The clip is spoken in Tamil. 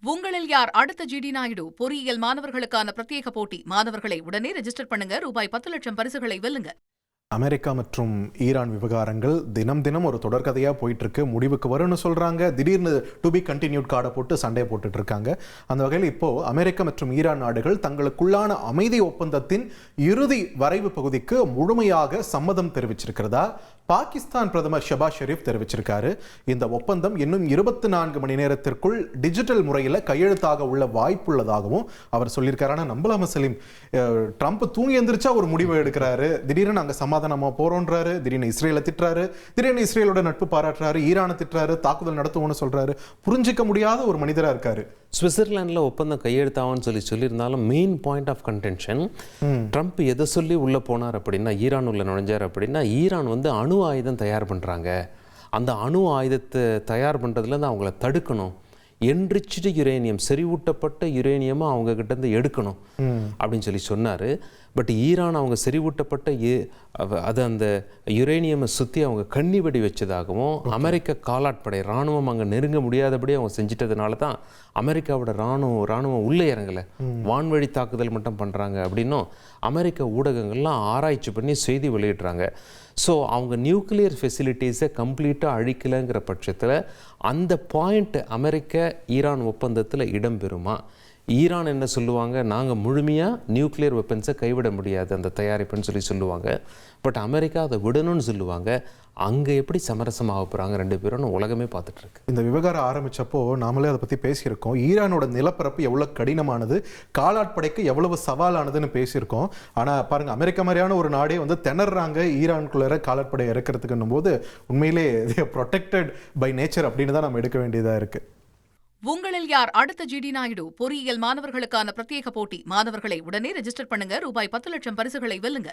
உங்களில் யார் அடுத்த ஜிடி நாயுடு பொறியியல் மாணவர்களுக்கான பிரத்யேக போட்டி. மாணவர்களை உடனே ரெஜிஸ்டர் பண்ணுங்க. ரூபாய் 10 லட்சம் பரிசுகளை வெல்லுங்க. அமெரிக்கா மற்றும் ஈரான் விவகாரங்கள் தினம் தினம் ஒரு தொடர்கதையா போயிட்டு இருக்கு. முடிவுக்கு வரும்னு சொல்றாங்க. திடீர்னு டு பி கண்டினியூட் கார்டை போட்டு சண்டை போட்டுட்டு இருக்காங்க. அந்த வகையில் இப்போ அமெரிக்கா மற்றும் ஈரான் நாடுகள் தங்களுக்குள்ளான அமைதி ஒப்பந்தத்தின் இறுதி வரைவு பகுதிக்கு முழுமையாக சம்மதம் தெரிவிச்சிருக்கிறதா பாகிஸ்தான் பிரதமர் ஷபாஸ் ஷெரீப் தெரிவிச்சிருக்காரு. இந்த ஒப்பந்தம் இன்னும் 24 மணி நேரத்திற்குள் டிஜிட்டல் முறையில் கையெழுத்தாக உள்ள வாய்ப்புள்ளதாகவும் அவர் சொல்லியிருக்காரு. ஆனால் நம்பலாம சலீம், ட்ரம்ப் தூங்கி எந்திரிச்சா ஒரு முடிவை எடுக்கிறாரு. திடீர்னு நாங்கள் சமாதானமா போறோன்றாரு, திடீர்னு இஸ்ரேலை திட்டுறாரு, திடீர்னு இஸ்ரேலோட நட்பு பாராட்டுறாரு, ஈரானை திட்டுறாரு, தாக்குதல் நடத்துவோம்னு சொல்றாரு. புரிஞ்சிக்க முடியாத ஒரு மனிதரா இருக்காரு. சுவிட்சர்லாண்டில் ஒப்பந்தம் கையெழுத்தாவான்னு சொல்லியிருந்தாலும் main point of contention Trump எதை சொல்லி உள்ளே போனார் அப்படின்னா, ஈரான் உள்ள நுழைஞ்சார் அப்படின்னா, ஈரான் வந்து அணு ஆயுதம் தயார் பண்ணுறாங்க, அந்த அணு ஆயுதத்தை தயார் பண்ணுறதுலேருந்து அவங்கள தடுக்கணும், என்ரிச்டு யுரேனியம் செறிவூட்டப்பட்ட யுரேனியமை அவங்க கிட்டேருந்து எடுக்கணும் அப்படின்னு சொல்லி சொன்னார். பட் ஈரான் அவங்க செறிவூட்டப்பட்ட அது அந்த யுரேனியமை சுற்றி அவங்க கண்ணி வெடி வச்சதாகவும், அமெரிக்க காலாட்படை இராணுவம் அங்கே நெருங்க முடியாதபடி அவங்க செஞ்சிட்டதுனால தான் அமெரிக்காவோட இராணுவம் உள்ளே இறங்கலை, வான்வழி தாக்குதல் மட்டும் பண்ணுறாங்க அப்படின்னும் அமெரிக்க ஊடகங்கள்லாம் ஆராய்ச்சி பண்ணி செய்தி வெளியிடுறாங்க. ஸோ அவங்க நியூக்ளியர் ஃபெசிலிட்டிஸை கம்ப்ளீட்டாக அழிக்கலைங்கிற பட்சத்தில் அந்த பாயிண்ட் அமெரிக்க ஈரான் ஒப்பந்தத்தில் இடம்பெறுமா? ஈரான் என்ன சொல்லுவாங்க, நாங்கள் முழுமையாக நியூக்ளியர் வெப்பன்ஸை கைவிட முடியாது அந்த தயாரிப்புன்னு சொல்லுவாங்க. பட் அமெரிக்கா அதை விடணும்னு சொல்லுவாங்க. அங்கே எப்படி சமரசமாக போகிறாங்க ரெண்டு பேரும் உலகமே பார்த்துட்டு இருக்கு. இந்த விவகாரம் ஆரம்பித்தப்போ நாமளே அதை பற்றி பேசியிருக்கோம். ஈரானோட நிலப்பரப்பு எவ்வளோ கடினமானது, காலாட்படைக்கு எவ்வளவு சவாலானதுன்னு பேசியிருக்கோம். ஆனால் பாருங்கள், அமெரிக்கா மாதிரியான ஒரு நாடே வந்து திணறாங்க ஈரானுக்குள்ளே காலாட்படை இறக்கிறதுக்குன்னும் போது உண்மையிலே ப்ரொடெக்டட் பை நேச்சர் அப்படின்னு தான் நம்ம எடுக்க வேண்டியதாக இருக்குது. உங்களில் யார் அடுத்த ஜிடி நாயுடு பொறியியல் மாணவர்களுக்கான பிரத்யேக போட்டி. மாணவர்களை உடனே ரெஜிஸ்டர் பண்ணுங்க. ரூபாய் 10 லட்சம் பரிசுகளை வெல்லுங்க.